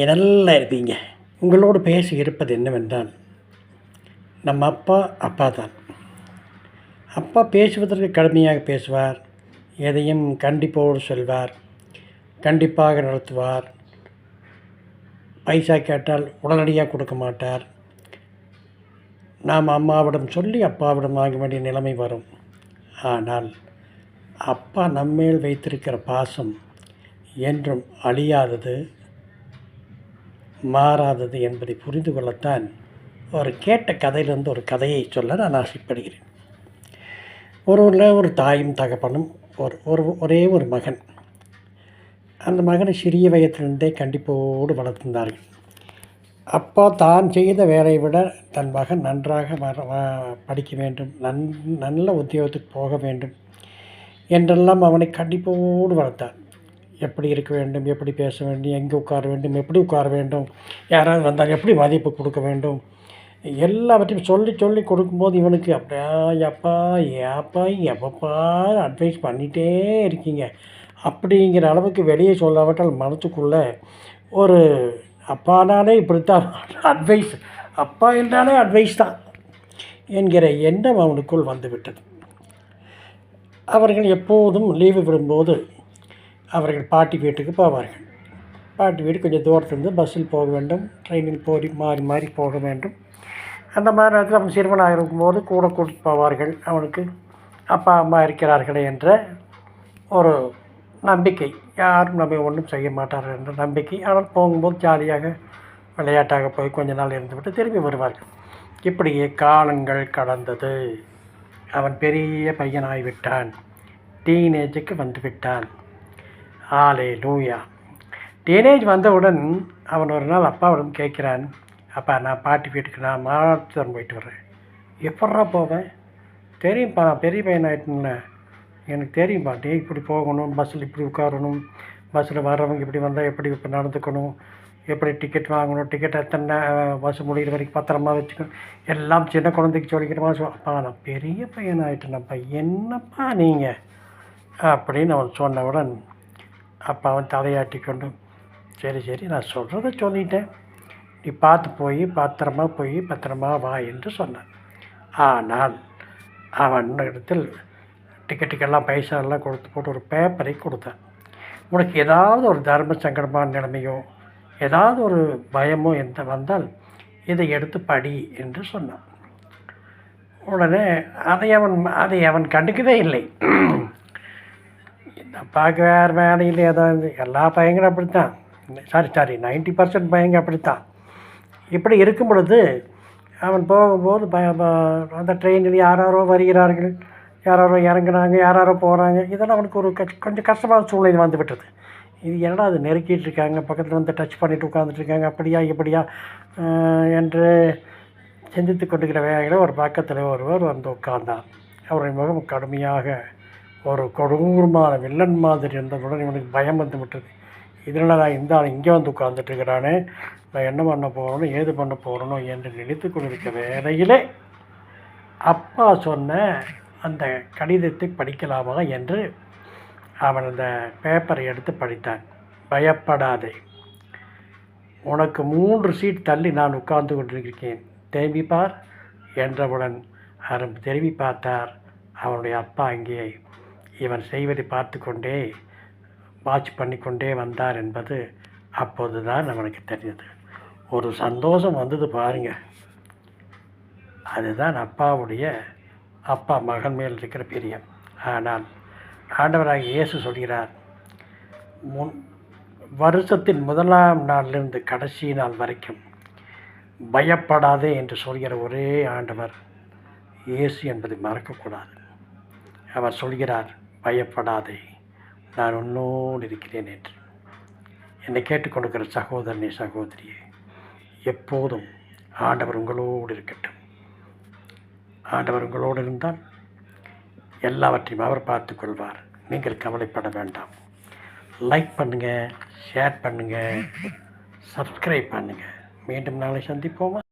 நீங்கள் நல்லா இருப்பீங்க. உங்களோடு பேசி இருப்பது என்னவென்றால், நம்ம அப்பா தான். அப்பா பேசுவதற்கு கடுமையாக பேசுவார், எதையும் கண்டிப்போடு சொல்வார், கண்டிப்பாக நடத்துவார். பைசா கேட்டால் உடனடியாக கொடுக்க மாட்டார். நாம் அம்மாவிடம் சொல்லி அப்பாவிடம் வாங்க வேண்டிய நிலைமை வரும். ஆனால் அப்பா நம்மேல் வைத்திருக்கிற பாசம் என்றும் அழியாதது, மாறாதது என்பதை புரிந்து கொள்ளத்தான் ஒரு கேட்ட கதையிலிருந்து ஒரு கதையை சொல்ல நான் ஆசைப்படுகிறேன். ஒரு தாயும் தகப்பனும் ஒரே ஒரு மகன். அந்த மகனை சிறிய வயதிலிருந்தே கண்டிப்போடு வளர்த்திருந்தார்கள். அப்பா தான் செய்த வேலையை விட தன் மகன் நன்றாக படிக்க வேண்டும், நல்ல உத்தியோகத்துக்கு போக வேண்டும் என்றெல்லாம் அவனை கண்டிப்போடு வளர்த்தார். எப்படி இருக்க வேண்டும், எப்படி பேச வேண்டும், எங்கே உட்கார வேண்டும், எப்படி உட்கார வேண்டும், யாராவது வந்தால் எப்படி மதிப்பு கொடுக்க வேண்டும், எல்லாவற்றையும் சொல்லி கொடுக்கும்போது இவனுக்கு அப்படியா ஏப்பா எப்பப்பா அட்வைஸ் பண்ணிகிட்டே இருக்கீங்க அப்படிங்கிற அளவுக்கு வெளியே சொல்லாவிட்டால் மனசுக்குள்ளே ஒரு அப்பானாலே இப்படித்தான் அட்வைஸ், அப்பா என்றாலே அட்வைஸ் தான் என்கிற எண்ணம் அவனுக்குள் வந்துவிட்டது. அவர்கள் எப்போதும் லீவு விடும்போது அவர்கள் பாட்டி வீட்டுக்கு போவார்கள். பாட்டி வீடு கொஞ்சம் தூரத்துலேருந்து பஸ்ஸில் போக வேண்டும், ட்ரெயினில் மாறி போக வேண்டும். அந்த மாதிரி நேரத்தில் அவன் சிறுவனாக இருக்கும்போது கூட கூட்டிட்டு போவார்கள். அவனுக்கு அப்பா அம்மா இருக்கிறார்களே என்ற ஒரு நம்பிக்கை, யாரும் நம்ம ஒன்றும் செய்ய மாட்டார்கள் என்ற நம்பிக்கை. ஆனால் போகும்போது ஜாலியாக விளையாட்டாக போய் கொஞ்ச நாள் இருந்துவிட்டு திரும்பி வருவார்கள். இப்படியே காலங்கள் கடந்தது. அவன் பெரிய பையனாகிவிட்டான், டீனேஜுக்கு வந்து விட்டான். ஹல்லேலூயா. டீனேஜ் வந்தவுடன் அவன் ஒரு நாள் அப்பாவிடம் கேட்குறான், அப்பா நான் பாட்டி வீட்டுக்கு நான் மாதம் போயிட்டு வர்றேன். எப்பட்றா போவேன்? தெரியும்ப்பா, நான் பெரிய பையன் ஆகிட்டேன்ல, எனக்கு தெரியும்ப்பா, டே இப்படி போகணும், பஸ்ஸில் இப்படி உட்காரணும், பஸ்ஸில் வர்றவங்க இப்படி வந்தால் எப்படி இப்போ நடந்துக்கணும், எப்படி டிக்கெட் வாங்கணும், டிக்கெட் எத்தனை பஸ் முடிகிற வரைக்கும் பத்திரமா வச்சுக்கணும், எல்லாம் சின்ன குழந்தைக்கு சொல்லிக்கிறமா. அப்பா நான் பெரிய பையன் ஆகிட்டேனப்பா, என்னப்பா நீங்கள் அப்படின்னு அவன் சொன்னவுடன் அப்பா அவன் தலையாட்டி கொண்டு, சரி நான் சொல்கிறத சொல்லிட்டேன், நீ பத்திரமா வா என்று சொன்னான். ஆனால் அவன் இடத்தில் டிக்கெட்டுக்கெல்லாம் பைசாலாம் கொடுத்து போட்டு ஒரு பேப்பரை கொடுத்தான். உனக்கு ஏதாவது ஒரு தர்ம சங்கடமான நிலைமையோ ஏதாவது ஒரு பயமோ வந்தால் இதை எடுத்து படி என்று சொன்னான். உடனே அதை அவன் கண்டுக்கவே இல்லை. அப்பாவுக்கு வேறு வேலையில் ஏதாவது, எல்லா பையங்களும் அப்படித்தான், சாரி 90% பையங்க அப்படித்தான். இப்படி இருக்கும் பொழுது அவன் போகும்போது அந்த ட்ரெயினில் யாரோ வருகிறார்கள், யாரோ இறங்குனாங்க, யாரோ போகிறாங்க. இதெல்லாம் அவனுக்கு ஒரு கொஞ்சம் கஷ்டமான சூழ்நிலை வந்து விட்டது. இது என்னடா அது நெருக்கிட்டு இருக்காங்க, பக்கத்தில் வந்து டச் பண்ணிவிட்டு உட்காந்துட்ருக்காங்க, அப்படியா இப்படியா என்று சிந்தித்து கொண்டிருக்கிற வேலையில் ஒரு பக்கத்தில் ஒருவர் வந்து உட்கார்ந்தார். அவருடைய முகம் கடுமையாக ஒரு கொடூரமான வில்லன் மாதிரி இருந்தவுடன் இவனுக்கு பயம் வந்து விட்டது. இதனால் நான் இந்த ஆள் இங்கே வந்து உட்கார்ந்துட்டுருக்கிறானே, நான் என்ன பண்ண போகிறோனோ ஏது பண்ண போகிறோனோ என்று நினைத்து கொண்டிருக்க வேளையிலே அப்பா சொன்ன அந்த கடிதத்தை படிக்கலாமா என்று அவன் அந்த பேப்பரை எடுத்து படித்தான். பயப்படாதே, உனக்கு 3 சீட் தள்ளி நான் உட்கார்ந்து கொண்டிருக்கிறேன், திரும்பி பார் என்றவுடன் அவர் திரும்பி பார்த்தார். அவனுடைய அப்பா அங்கே இவன் செய்வதை பார்த்து கொண்டே வாட்ச் பண்ணி கொண்டே வந்தார் என்பது அப்போது தான் அவனுக்கு தெரிஞ்சது. ஒரு சந்தோஷம் வந்தது பாருங்க. அதுதான் அப்பா மகன் மேல் இருக்கிற பிரியம். ஆனால் ஆண்டவராக இயேசு சொல்கிறார், வருஷத்தின் முதலாம் நாளிலிருந்து கடைசி நாள் வரைக்கும் பயப்படாதே என்று சொல்கிற ஒரே ஆண்டவர் இயேசு என்பதை மறக்கக்கூடாது. அவர் சொல்கிறார், பயப்படாதே, நான் உன்னோடு இருக்கிறேன் என்று. என்னை கேட்டுக்கொண்டிருக்கிற சகோதரனே சகோதரியே, எப்போதும் ஆண்டவர் உங்களோடு இருக்கட்டும். ஆண்டவர் உங்களோடு இருந்தால் எல்லாவற்றையும் அவர் பார்த்து கொள்வார். நீங்கள் கவலைப்பட வேண்டாம். லைக் பண்ணுங்கள், ஷேர் பண்ணுங்கள், சப்ஸ்கிரைப் பண்ணுங்கள். மீண்டும் நாளை சந்திப்போமா?